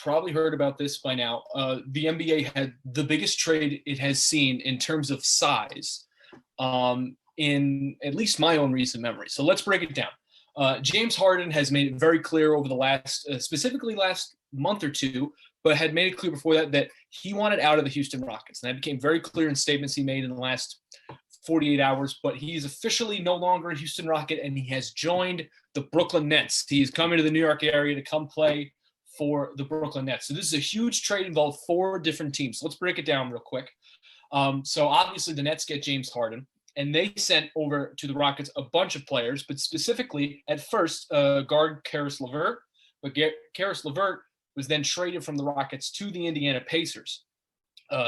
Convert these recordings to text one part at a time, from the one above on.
probably heard about this by now. The NBA had the biggest trade it has seen in terms of size in at least my own recent memory. So let's break it down. James Harden has made it very clear over the last, specifically last month or two, but had made it clear before that he wanted out of the Houston Rockets. And that became very clear in statements he made in the last 48 hours. But he's officially no longer a Houston Rocket, and he has joined the Brooklyn Nets. He's coming to the New York area to come play for the Brooklyn Nets. So this is a huge trade, involved 4 different teams. So let's break it down real quick. So obviously the Nets get James Harden, and they sent over to the Rockets a bunch of players, but specifically at first guard Karis LeVert. But Karis LeVert was then traded from the Rockets to the Indiana Pacers,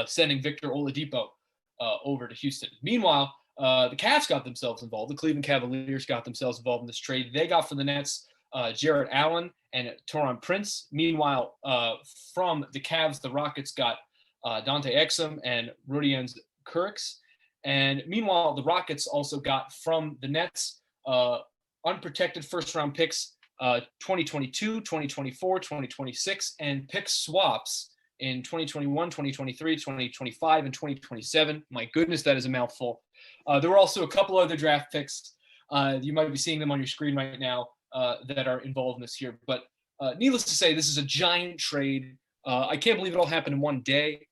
sending Victor Oladipo over to Houston. Meanwhile, the Cavs got themselves involved. The Cleveland Cavaliers got themselves involved in this trade. They got for the Nets Jarrett Allen and Taurean Prince. Meanwhile, from the Cavs, the Rockets got Dante Exum and Rodions Kurucs. And meanwhile, the Rockets also got from the Nets unprotected first-round picks 2022, 2024, 2026, and pick swaps in 2021, 2023, 2025, and 2027. My goodness, that is a mouthful. There were also a couple other draft picks. You might be seeing them on your screen right now that are involved in this here. But needless to say, this is a giant trade. I can't believe it all happened in one day.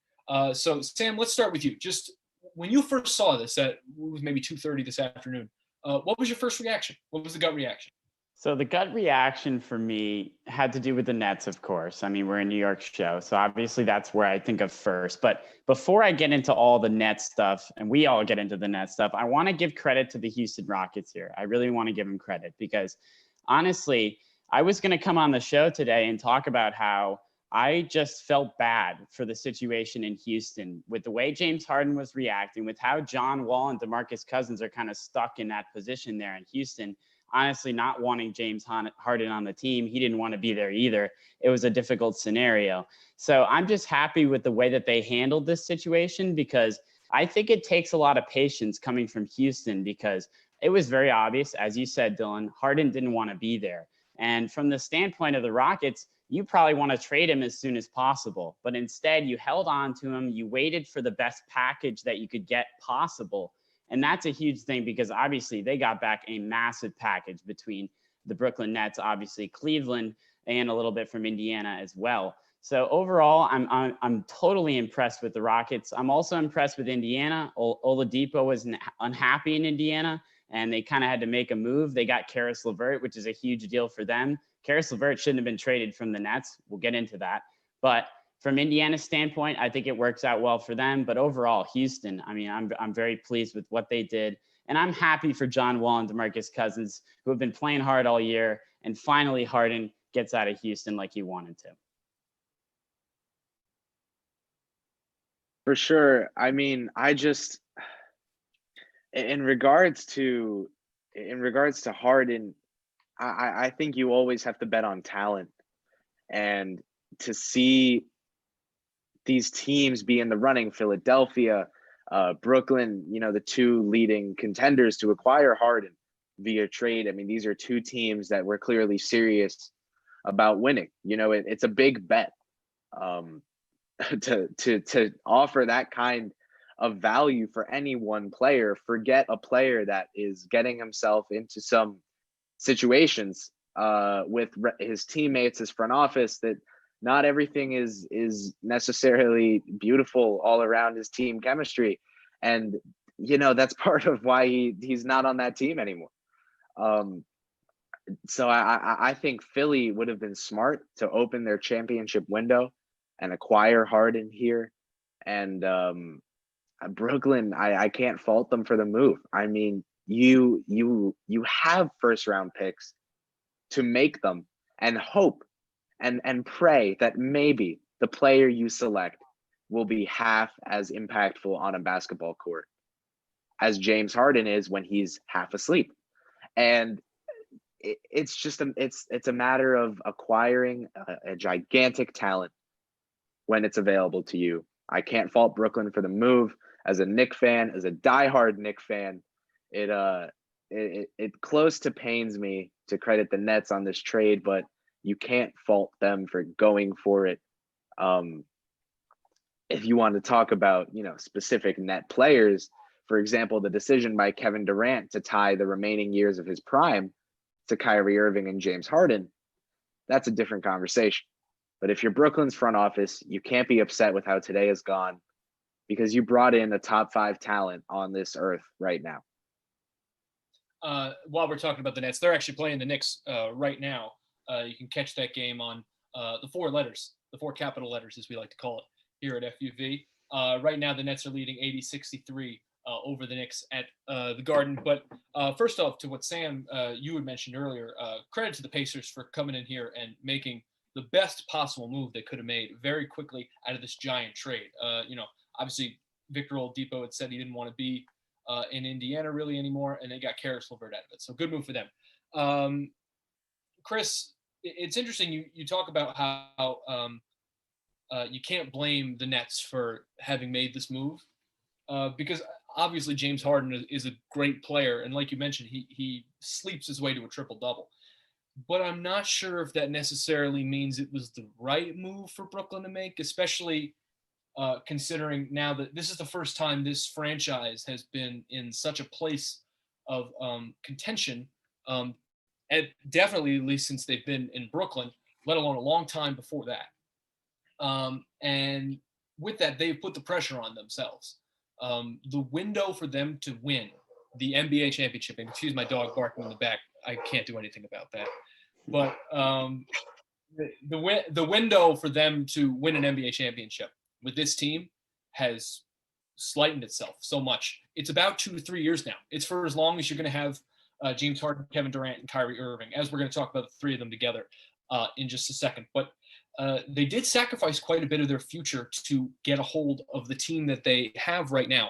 So, Sam, let's start with you. Just when you first saw this at maybe 2:30 this afternoon, what was your first reaction? What was the gut reaction? So the gut reaction for me had to do with the Nets, of course. I mean, we're a New York show, so obviously that's where I think of first. But before I get into all the Nets stuff, and we all get into the Nets stuff, I want to give credit to the Houston Rockets here. I really want to give them credit because, honestly, I was going to come on the show today and talk about how I just felt bad for the situation in Houston with the way James Harden was reacting, with how John Wall and DeMarcus Cousins are kind of stuck in that position there in Houston. Honestly, not wanting James Harden on the team. He didn't want to be there either. It was a difficult scenario. So I'm just happy with the way that they handled this situation, because I think it takes a lot of patience coming from Houston, because it was very obvious, as you said, Dylan, Harden didn't want to be there. And from the standpoint of the Rockets, you probably want to trade him as soon as possible. But instead, you held on to him. You waited for the best package that you could get possible. And that's a huge thing, because obviously they got back a massive package between the Brooklyn Nets, obviously Cleveland, and a little bit from Indiana as well. So overall, I'm totally impressed with the Rockets. I'm also impressed with Indiana. Oladipo was unhappy in Indiana, and they kind of had to make a move. They got Karis LeVert, which is a huge deal for them. Karis LeVert shouldn't have been traded from the Nets. We'll get into that. But from Indiana's standpoint, I think it works out well for them. But overall, Houston, I mean, I'm very pleased with what they did. And I'm happy for John Wall and DeMarcus Cousins, who have been playing hard all year. And finally, Harden gets out of Houston like he wanted to. For sure. I mean, in regards to Harden, I think you always have to bet on talent. And to see these teams be in the running, Philadelphia, Brooklyn, the 2 leading contenders to acquire Harden via trade. I mean, these are 2 teams that were clearly serious about winning. It's a big bet to offer that kind of value for any one player. Forget a player that is getting himself into some situations with his teammates, his front office, that not everything is necessarily beautiful all around his team chemistry. And, that's part of why he's not on that team anymore. So I think Philly would have been smart to open their championship window and acquire Harden here. And Brooklyn, I can't fault them for the move. I mean, you have first round picks to make them, and hope and pray that maybe the player you select will be half as impactful on a basketball court as James Harden is when he's half asleep. And it's just it's a matter of acquiring a gigantic talent when it's available to you. I can't fault Brooklyn for the move. As a Knick fan, as a diehard Knick fan, it close to pains me to credit the Nets on this trade, but you can't fault them for going for it If you want to talk about, specific net players, for example, the decision by Kevin Durant to tie the remaining years of his prime to Kyrie Irving and James Harden, that's a different conversation. But if you're Brooklyn's front office, you can't be upset with how today has gone because you brought in a top 5 talent on this earth right now. While we're talking about the Nets, they're actually playing the Knicks right now. You can catch that game on the 4 letters, the 4 capital letters, as we like to call it here at FUV. Right now, the Nets are leading 80-63 over the Knicks at the Garden. But first off, to what Sam, you had mentioned earlier, credit to the Pacers for coming in here and making the best possible move they could have made very quickly out of this giant trade. Obviously, Victor Oladipo had said he didn't want to be in Indiana really anymore, and they got Karis LeVert out of it. So good move for them. Chris, it's interesting you talk about how you can't blame the Nets for having made this move because obviously James Harden is a great player, and like you mentioned, he sleeps his way to a triple-double. But I'm not sure if that necessarily means it was the right move for Brooklyn to make, especially considering now that this is the first time this franchise has been in such a place of contention, definitely at least since they've been in Brooklyn, let alone a long time before that. And with that, they've put the pressure on themselves. The window for them to win the NBA championship, and excuse my dog barking in the back, I can't do anything about that. But the window for them to win an NBA championship with this team has slightened itself so much. It's about 2 to 3 years now. It's for as long as you're going to have James Harden, Kevin Durant, and Kyrie Irving, as we're going to talk about the 3 of them together in just a second. But they did sacrifice quite a bit of their future to get a hold of the team that they have right now.